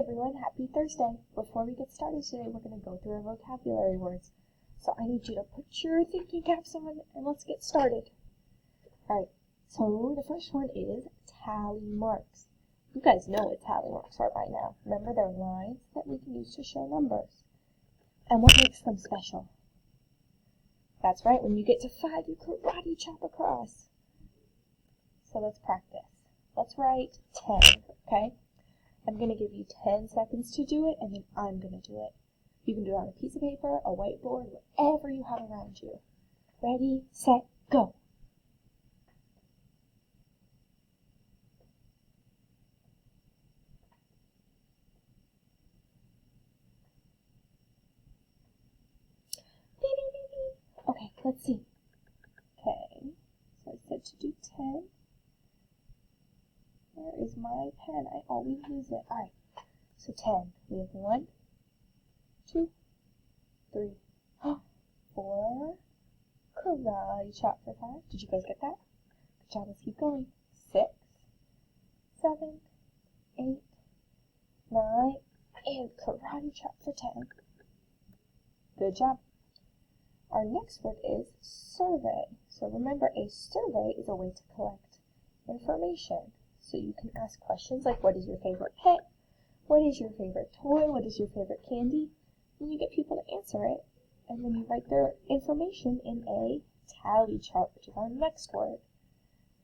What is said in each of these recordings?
everyone, happy Thursday. Before we get started today, we're going to go through our vocabulary words. So I need you to put your thinking caps on and let's get started. Alright, so the first one is tally marks. You guys know what tally marks are by now. Remember, they're lines that we can use to show numbers. And what makes them special? That's right, when you get to 5, you karate chop across. So let's practice. Let's write 10, okay? I'm going to give you 10 seconds to do it, and then I'm going to do it. You can do it on a piece of paper, a whiteboard, whatever you have around you. Ready, set, go. Beep, beep, beep, beep. Okay, let's see. Okay, so I said to do 10. Where is my pen? I always lose it. Alright, so 10. We have 1, 2, 3, 4. Karate chop for 5. Did you guys get that? Good job, let's keep going. 6, 7, 8, 9, and karate chop for 10. Good job. Our next word is survey. So remember, a survey is a way to collect information. So you can ask questions like, what is your favorite pet? What is your favorite toy? What is your favorite candy? And you get people to answer it. And then you write their information in a tally chart, which is our next word.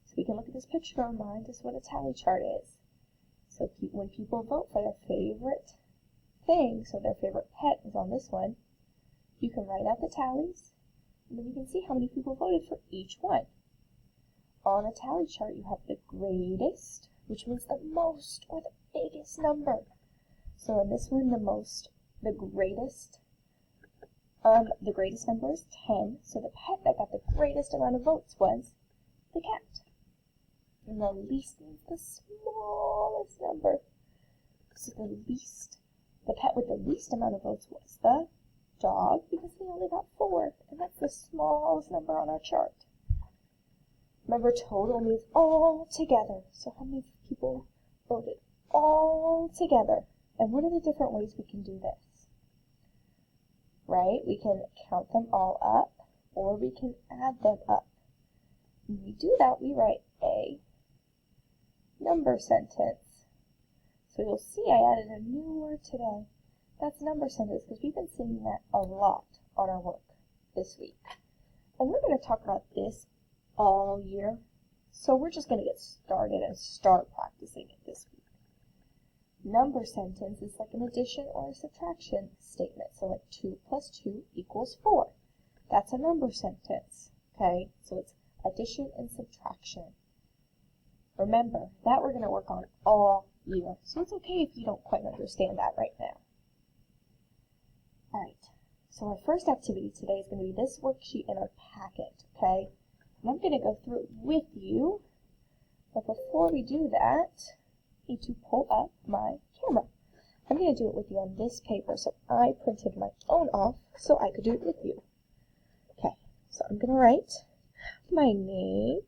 So we can look at this picture to remind us what a tally chart is. So when people vote for their favorite thing, so their favorite pet is on this one, you can write out the tallies, and then you can see how many people voted for each one. On a tally chart, you have the greatest, which means the most or the biggest number. So in this one, the greatest number is 10. So the pet that got the greatest amount of votes was the cat. And the least means the smallest number. So the pet with the least amount of votes was the dog, because they only got 4, and that's the smallest number on our chart. Remember, total means all together. So how many people voted all together? And what are the different ways we can do this? Right? We can count them all up, or we can add them up. When we do that, we write a number sentence. So you'll see I added a new word today. That's number sentence, because we've been seeing that a lot on our work this week. And we're going to talk about this all year. So we're just going to get started and start practicing it this week. Number sentence is like an addition or a subtraction statement. So like 2 plus 2 equals 4. That's a number sentence. Okay, so it's addition and subtraction. Remember, that we're going to work on all year. So it's okay if you don't quite understand that right now. Alright, so our first activity today is going to be this worksheet in our packet, okay? And I'm going to go through it with you, but before we do that, I need to pull up my camera. I'm going to do it with you on this paper, so I printed my own off so I could do it with you. Okay, so I'm going to write my name,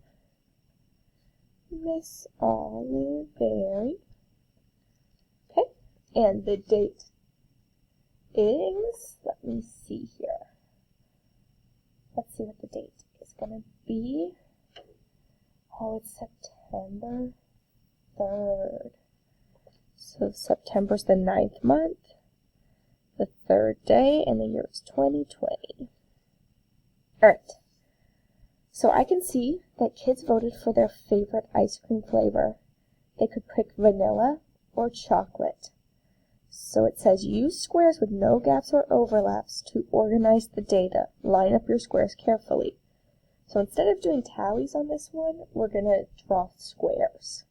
Miss Oliveri, okay, and the date is, let me see here. Let's see what the date is going to be. Oh, it's September 3rd. So September's the 9th month, the 3rd day, and the year is 2020. Alright. So I can see that kids voted for their favorite ice cream flavor. They could pick vanilla or chocolate. So it says, use squares with no gaps or overlaps to organize the data. Line up your squares carefully. So instead of doing tallies on this one, we're going to draw squares.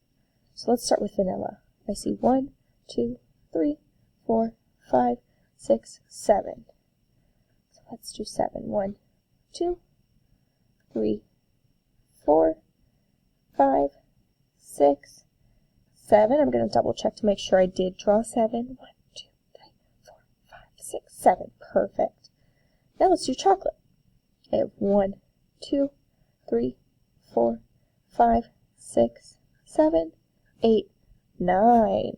So let's start with vanilla. I see 1, 2, 3, 4, 5, 6, 7. So let's do 7. 1, 2, 3, 4, 5, 6, 7. I'm going to double check to make sure I did draw 7. 1, 2, 3, 4, 5, 6, 7. Perfect. Now let's do chocolate. I have 1, 2, 3, 4, 5, 6, 7, 8, 9.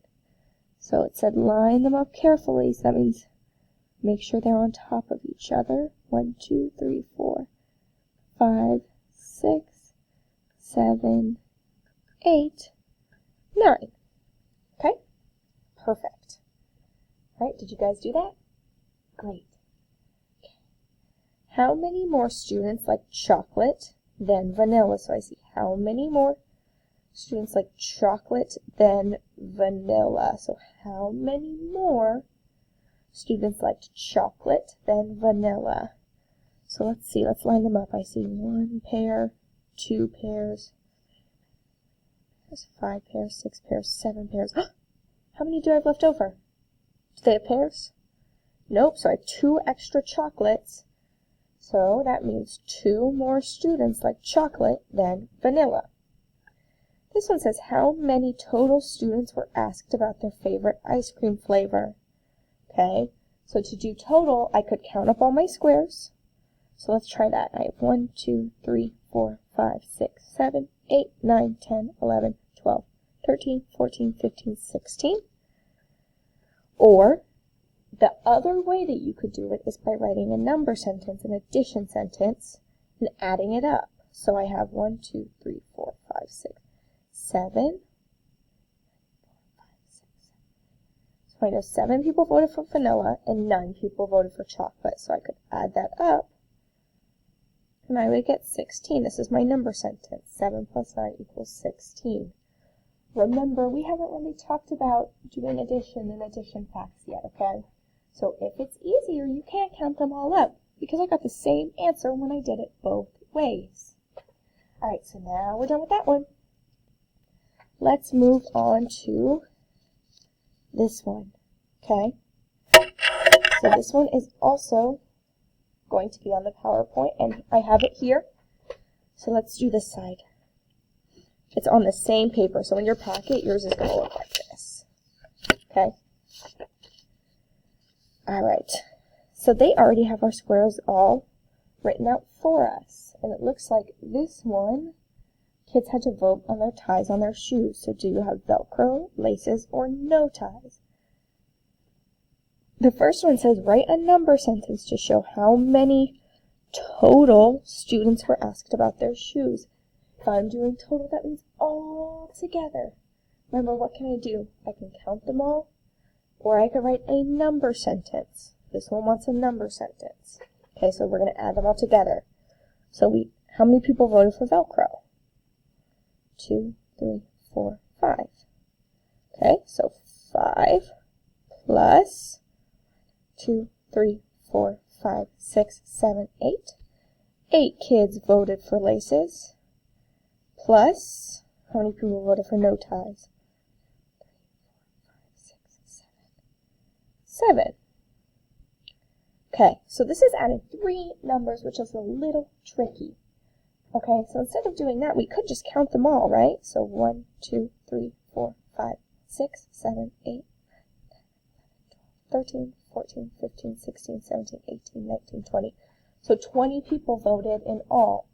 So it said line them up carefully, so that means make sure they're on top of each other. 1, 2, 3, 4, 5, 6, 7, 8, 9. Okay? Perfect. All right, did you guys do that? Great. Okay. How many more students like chocolate than vanilla? So I see how many more students like chocolate than vanilla. So how many more students liked chocolate than vanilla? So let's see, let's line them up. I see 1 pair, 2 pairs, 5 pairs, 6 pairs, 7 pairs. How many do I have left over? Do they have pairs? Nope, so I have 2 extra chocolates. So that means 2 more students like chocolate than vanilla. This one says, how many total students were asked about their favorite ice cream flavor? Okay, so to do total, I could count up all my squares. So let's try that. I have 1, 2, 3, 4, 5, 6, 7, 8, 9, 10, 11, 12, 13, 14, 15, 16. Or the other way that you could do it is by writing a number sentence, an addition sentence, and adding it up. So I have 1, 2, 3, 4, 5, 6, 7. So I know 7 people voted for vanilla and 9 people voted for chocolate. So I could add that up and I would get 16. This is my number sentence. 7 plus 9 equals 16. Remember, we haven't really talked about doing addition and addition facts yet, okay? So if it's easier, you can't count them all up because I got the same answer when I did it both ways. All right, so now we're done with that one. Let's move on to this one, okay? So this one is also going to be on the PowerPoint, and I have it here. So let's do this side. It's on the same paper, so in your packet, yours is going to look like this, okay? All right, so they already have our squares all written out for us, and it looks like this one, kids had to vote on their ties on their shoes. So do you have Velcro, laces, or no ties? The first one says write a number sentence to show how many total students were asked about their shoes. If I'm doing total, that means all together. Remember, what can I do? I can count them all, or I could write a number sentence. This one wants a number sentence. Okay, so we're going to add them all together. So how many people voted for Velcro? 2, 3, 4, 5. Okay, so 5 plus 2, 3, 4, 5, 6, 7, 8. 8 kids voted for laces. Plus, how many people voted for no ties? 3, 4, 5, 6, 7. 7. Okay, so this is adding 3 numbers, which is a little tricky. Okay, so instead of doing that, we could just count them all, right? So 1, 2, 3, 4, 5, 6, 7, 8, 13, 14, 15, 16, 17, 18, 19, 20. So 20 people voted in all.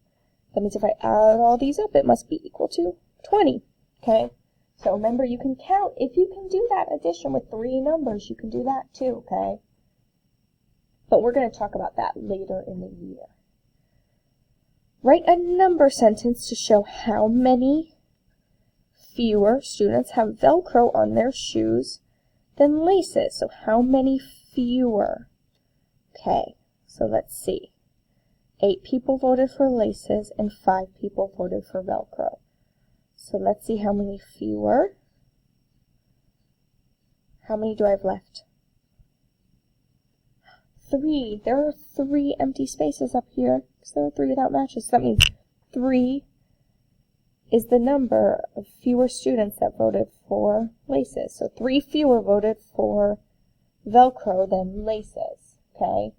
That means if I add all these up, it must be equal to 20. Okay? So remember, you can count. If you can do that addition with 3 numbers, you can do that too, okay? But we're going to talk about that later in the year. Write a number sentence to show how many fewer students have Velcro on their shoes than laces. So how many fewer? Okay, so let's see. 8 people voted for laces and 5 people voted for Velcro. So let's see how many fewer. How many do I have left? 3. There are 3 empty spaces up here because there are 3 without matches. So that means 3 is the number of fewer students that voted for laces. So 3 fewer voted for Velcro than laces. Okay?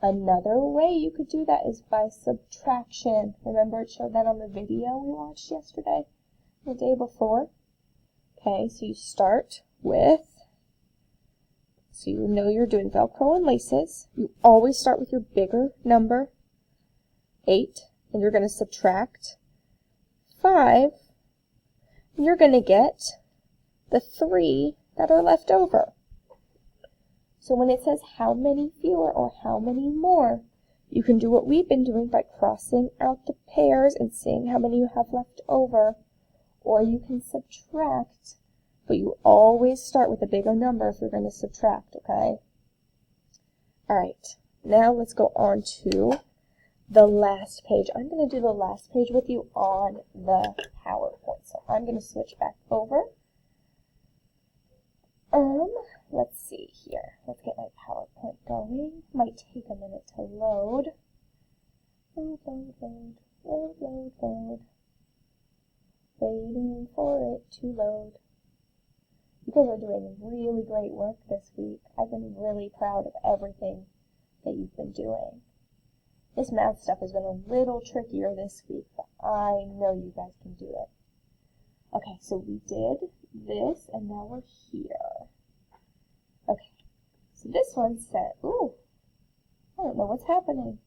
Another way you could do that is by subtraction. Remember, it showed that on the video we watched yesterday, the day before. Okay, so you start with, so you know you're doing Velcro and laces. You always start with your bigger number, 8, and you're going to subtract 5, and you're going to get the 3 that are left over. So when it says how many fewer or how many more, you can do what we've been doing by crossing out the pairs and seeing how many you have left over, or you can subtract, but you always start with a bigger number if you're going to subtract, okay? Alright, now let's go on to the last page. I'm going to do the last page with you on the PowerPoint. So I'm going to switch back over. Let's see here. Let's get my PowerPoint going. Might take a minute to load. Load, load, load, load, load, load. Waiting for it to load. You guys are doing really great work this week. I've been really proud of everything that you've been doing. This math stuff has been a little trickier this week, but I know you guys can do it. Okay, so we did this, and now we're here. Okay, so this one said, ooh, I don't know what's happening.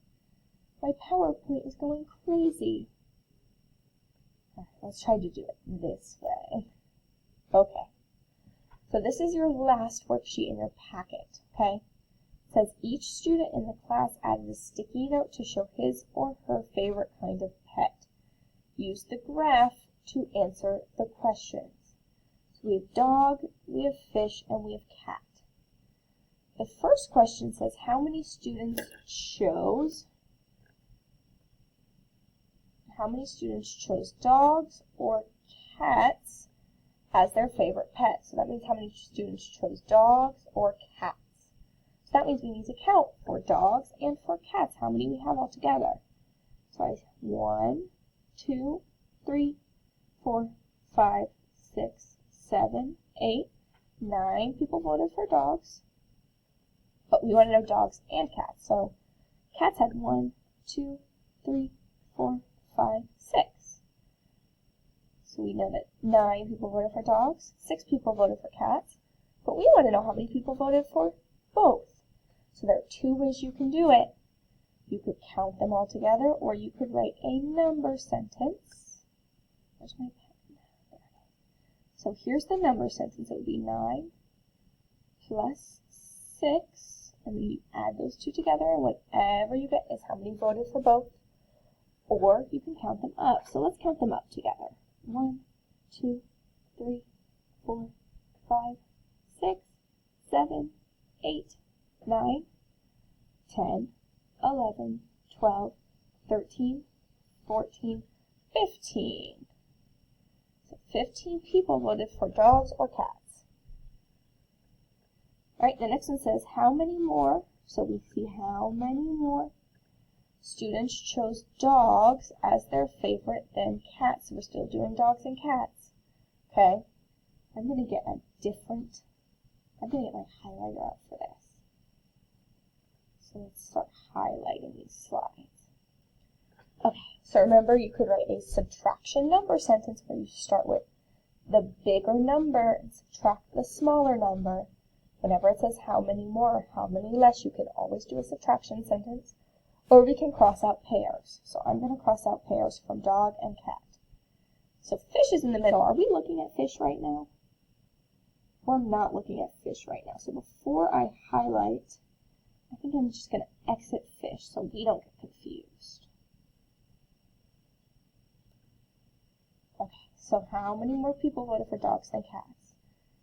My PowerPoint is going crazy. Let's try to do it this way. Okay, so this is your last worksheet in your packet, okay? It says each student in the class added a sticky note to show his or her favorite kind of pet. Use the graph to answer the questions. So we have dog, we have fish, and we have cat. The first question says how many students chose dogs or cats as their favorite pet. So that means how many students chose dogs or cats. So that means we need to count for dogs and for cats. How many we have all together? So I 1, 2, 3, 4, 5, 6, 7, 8, 9 people voted for dogs. But we want to know dogs and cats. So cats had 1, 2, 3, 4, 5, 6. So we know that 9 people voted for dogs, 6 people voted for cats, but we want to know how many people voted for both. So there are 2 ways you can do it. You could count them all together, or you could write a number sentence. Where's my pen? There it is. So here's the number sentence. It would be 9 plus 6, and then you add those 2 together, and whatever you get is how many voted for both. Or you can count them up. So let's count them up together. 1, 2, 3, 4, 5, 6, 7, 8, 9, 10, 11, 12, 13, 14, 15. So 15 people voted for dogs or cats. Alright, the next one says how many more, so we see how many more students chose dogs as their favorite than cats. So we're still doing dogs and cats. Okay, I'm going to get my highlighter out for this. So let's start highlighting these slides. Okay, so remember you could write a subtraction number sentence where you start with the bigger number and subtract the smaller number. Whenever it says how many more or how many less, you can always do a subtraction sentence. Or we can cross out pairs. So I'm going to cross out pairs from dog and cat. So fish is in the middle. Are we looking at fish right now? We're not looking at fish right now. So before I highlight, I think I'm just going to exit fish so we don't get confused. Okay, so how many more people voted for dogs than cats?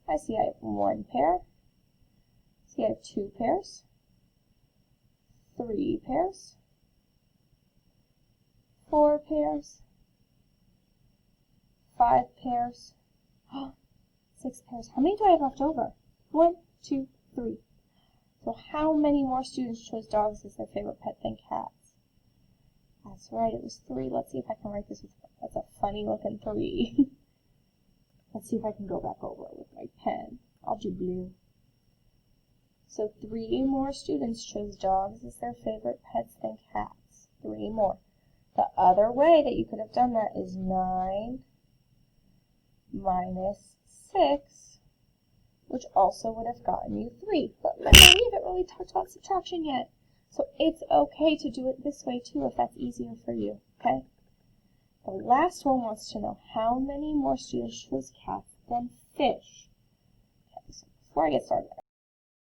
I see I have 1 pair. I see I have 2 pairs. 3 pairs, 4 pairs, 5 pairs, 6 pairs. How many do I have left over? 1, 2, 3. So how many more students chose dogs as their favorite pet than cats? That's right, it was 3. Let's see if I can write this with, that's a funny looking 3. Let's see if I can go back over it with my pen. I'll do blue. So 3 more students chose dogs as their favorite pets than cats. 3 more. The other way that you could have done that is 9 minus 6, which also would have gotten you 3. But remember, we haven't really talked about subtraction yet. So it's okay to do it this way too if that's easier for you, okay? The last one wants to know how many more students chose cats than fish. Okay, so before I get started,